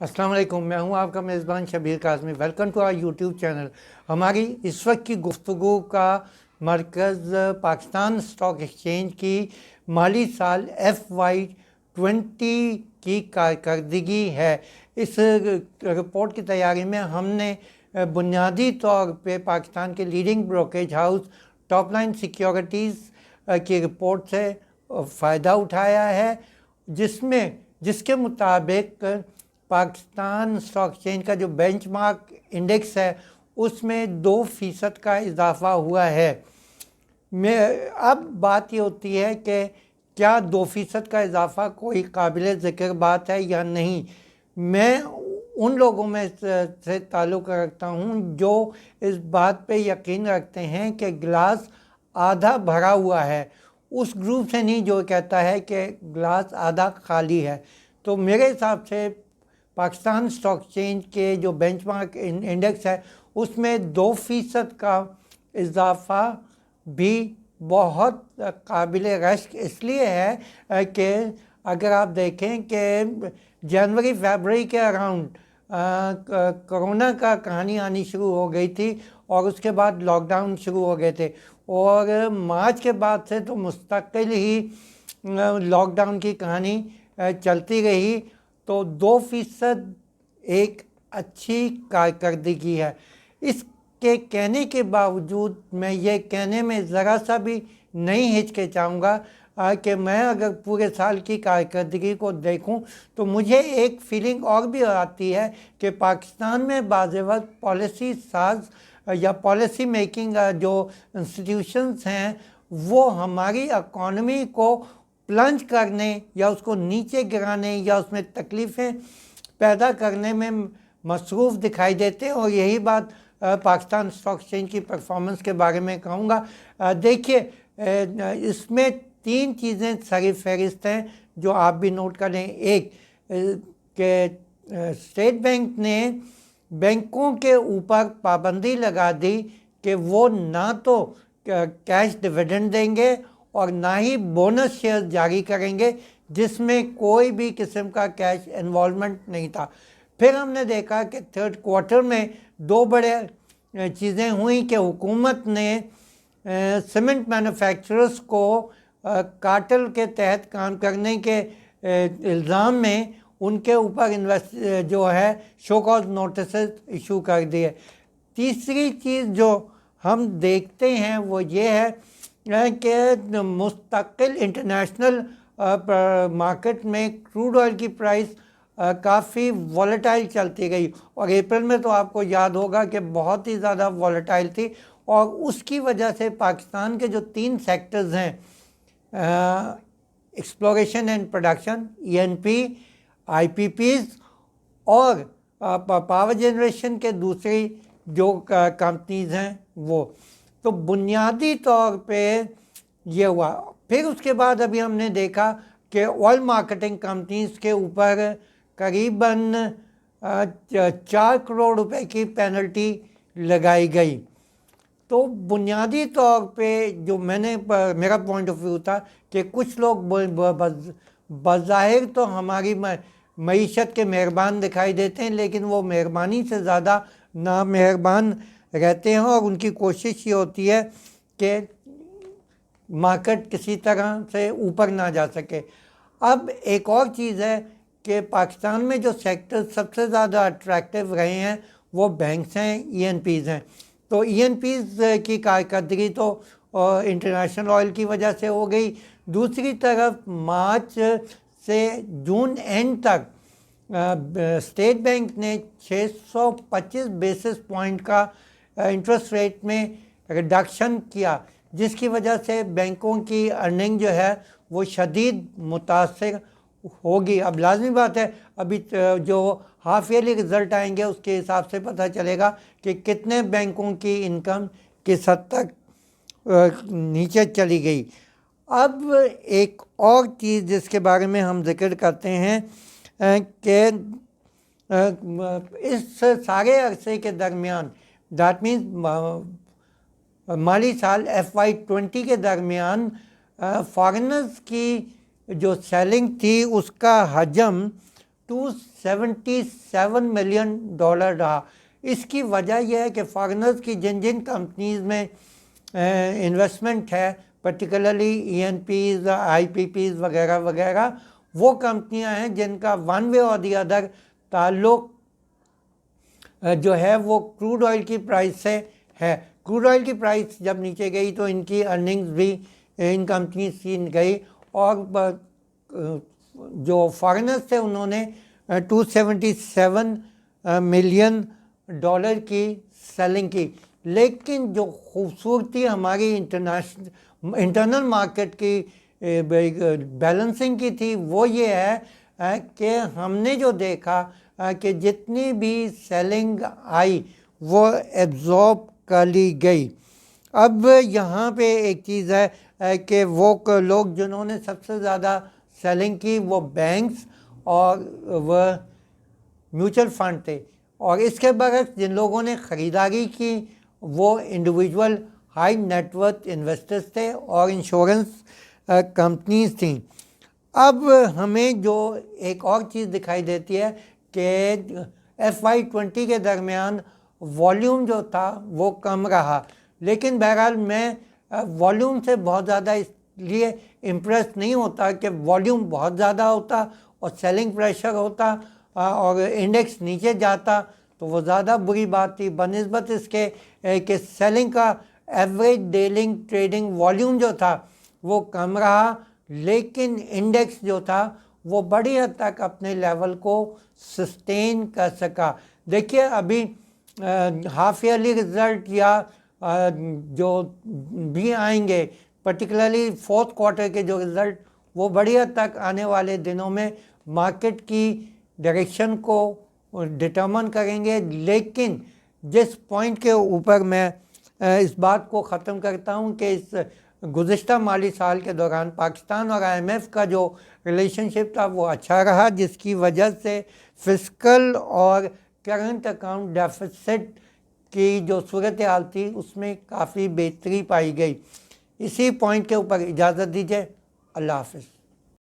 अस्सलाम वालेकुम, मैं हूं आपका मेज़बान Shabbir Kazmi. Welcome to our YouTube channel. हमारी इस वक्त की गुफ्तगू का मरकज़ पाकिस्तान स्टॉक एक्सचेंज की माली साल FY20 की कारकर्दगी है। इस रिपोर्ट की तैयारी में हमने बुनियादी तौर पे पाकिस्तान के leading brokerage house topline securities की रिपोर्ट से फ़ायदा उठाया है, जिसके मुताबिक पाकिस्तान स्टॉक एक्सचेंज का जो बेंचमार्क इंडेक्स है उसमें 2% का इजाफा हुआ है। अब बात ये होती है कि क्या 2% का इजाफा कोई काबिल ज़िक्र बात है या नहीं। मैं उन लोगों में से ताल्लुक़ रखता हूँ जो इस बात पे यकीन रखते हैं कि गिलास आधा भरा हुआ है, उस ग्रुप से नहीं जो कहता है कि गिलास आधा खाली है। तो मेरे हिसाब से पाकिस्तान स्टॉक एक्सचेंज के जो बेंचमार्क इंडेक्स है उसमें 2% का इजाफा भी बहुत काबिल रश्क इसलिए है कि अगर आप देखें कि जनवरी फरवरी के अराउंड कोरोना का कहानी आनी शुरू हो गई थी और उसके बाद लॉकडाउन शुरू हो गए थे, और मार्च के बाद से तो मुस्तकिल ही लॉकडाउन की कहानी चलती रही। तो 2% एक अच्छी कारकर्दगी है। इसके कहने के बावजूद मैं ये कहने में ज़रा सा भी नहीं हिचकिचाऊँगा कि मैं अगर पूरे साल की कारकर्दगी को देखूं तो मुझे एक फीलिंग और भी आती है कि पाकिस्तान में बाज़ वक्त पॉलिसी साज या पॉलिसी मेकिंग जो इंस्टीट्यूशंस हैं वो हमारी इकॉनमी को प्लंज करने या उसको नीचे गिराने या उसमें तकलीफ़ें पैदा करने में मसरूफ़ दिखाई देते हैं। और यही बात पाकिस्तान स्टॉक एक्सचेंज की परफॉर्मेंस के बारे में कहूँगा। देखिए, इसमें 3 चीज़ें सरी फहरिस्त हैं जो आप भी नोट करें। एक कि स्टेट बैंक ने बैंकों के ऊपर पाबंदी लगा दी कि वो ना तो कैश डिविडेंड देंगे और ना ही बोनस शेयर जारी करेंगे जिसमें कोई भी किस्म का कैश इन्वॉल्वमेंट नहीं था। फिर हमने देखा कि थर्ड क्वार्टर में 2 बड़े चीज़ें हुई कि हुकूमत ने सीमेंट मैन्युफैक्चरर्स को कार्टेल के तहत काम करने के इल्ज़ाम में उनके ऊपर जो है शो कॉज नोटिस इशू कर दिए। तीसरी चीज़ जो हम देखते हैं वो ये है कि मुस्तकिल इंटरनेशनल मार्केट में क्रूड ऑयल की प्राइस काफ़ी वॉलेटाइल चलती गई, और अप्रैल में तो आपको याद होगा कि बहुत ही ज़्यादा वॉलेटाइल थी। और उसकी वजह से पाकिस्तान के जो 3 सेक्टर्स हैं, exploration and production ENP, IPPs और पावर जनरेशन के दूसरी जो कंपनीज हैं वो, तो बुनियादी तौर पे ये हुआ। फिर उसके बाद अभी हमने देखा कि ऑयल मार्केटिंग कंपनीज के ऊपर करीबन 4 करोड़ रुपए की पेनल्टी लगाई गई। तो बुनियादी तौर पे जो मेरा पॉइंट ऑफ व्यू था कि कुछ लोग बज़ाहिर तो हमारी मईशत के मेहरबान दिखाई देते हैं, लेकिन वो मेहरबानी से ज़्यादा नामेहरबान रहते हैं और उनकी कोशिश ये होती है कि मार्केट किसी तरह से ऊपर ना जा सके। अब एक और चीज़ है कि पाकिस्तान में जो सेक्टर सबसे ज़्यादा अट्रैक्टिव रहे हैं वो बैंक्स हैं, ENPs हैं। तो ENPs की कारकर्दगी तो इंटरनेशनल ऑयल की वजह से हो गई। दूसरी तरफ मार्च से जून एंड तक स्टेट बैंक ने 625 बेसिस पॉइंट का इंटरेस्ट रेट में रिडक्शन किया, जिसकी वजह से बैंकों की अर्निंग जो है वो शदीद मुतासर होगी। अब लाजमी बात है, अभी जो हाफ ईयरली रिज़ल्ट आएंगे उसके हिसाब से पता चलेगा कि कितने बैंकों की इनकम किस हद तक नीचे चली गई। अब एक और चीज़ जिसके बारे में हम जिक्र करते हैं कि इस सारे अरसे के दरमियान, दैट मीन्स माली साल FY20 के दरमियान फॉरेनर्स की जो सेलिंग थी उसका हजम $277 मिलियन रहा। इसकी वजह यह है कि फॉरेनर्स की जिन जिन कंपनीज़ में इन्वेस्टमेंट है, पर्टिकुलरली ENPs, IPPs वगैरह वगैरह, वो कंपनियां हैं जिनका वन वे और दी अदर ताल्लुक जो है वो क्रूड ऑयल की प्राइस से है। क्रूड ऑयल की प्राइस जब नीचे गई तो इनकी अर्निंग्स भी इन कंपनी से गई, और जो फॉरेनर्स थे उन्होंने $277 मिलियन की सेलिंग की। लेकिन जो खूबसूरती हमारी इंटरनल मार्केट की बैलेंसिंग की थी वो ये है कि हमने जो देखा कि जितनी भी सेलिंग आई वो एब्जॉर्ब कर ली गई। अब यहाँ पे एक चीज़ है कि वो लोग जिन्होंने सबसे ज़्यादा सेलिंग की वो बैंक्स और वह म्यूचुअल फंड थे, और इसके बरक्स जिन लोगों ने ख़रीदारी की वो इंडिविजुअल हाई नेटवर्थ इन्वेस्टर्स थे और इंश्योरेंस कंपनीज थी। अब हमें जो एक और चीज़ दिखाई देती है कि FY20 के दरमियान वॉल्यूम जो था वो कम रहा, लेकिन बहरहाल मैं वॉल्यूम से बहुत ज़्यादा इसलिए इम्प्रेस नहीं होता कि वॉल्यूम बहुत ज़्यादा होता और सेलिंग प्रेशर होता और इंडेक्स नीचे जाता तो वो ज़्यादा बुरी बात थी, बनिस्बत इसके कि सेलिंग का एवरेज डेली ट्रेडिंग वॉल्यूम जो था वो कम रहा, लेकिन इंडेक्स जो था वो बड़ी हद तक अपने लेवल को सस्टेन कर सका। देखिए अभी हाफ ईयरली रिज़ल्ट या जो भी आएंगे, पर्टिकुलरली फोर्थ क्वार्टर के जो रिज़ल्ट, वो बड़ी हद तक आने वाले दिनों में मार्केट की डायरेक्शन को डिटर्मन करेंगे। लेकिन जिस पॉइंट के ऊपर मैं इस बात को ख़त्म करता हूँ कि इस गुज़िश्ता माली साल के दौरान पाकिस्तान और IMF का जो रिलेशनशिप था वो अच्छा रहा, जिसकी वजह से फिस्कल और करंट अकाउंट डेफिसिट की जो सूरत हाल थी उसमें काफ़ी बेहतरी पाई गई। इसी पॉइंट के ऊपर इजाज़त दीजिए। अल्लाह हाफ़िज़।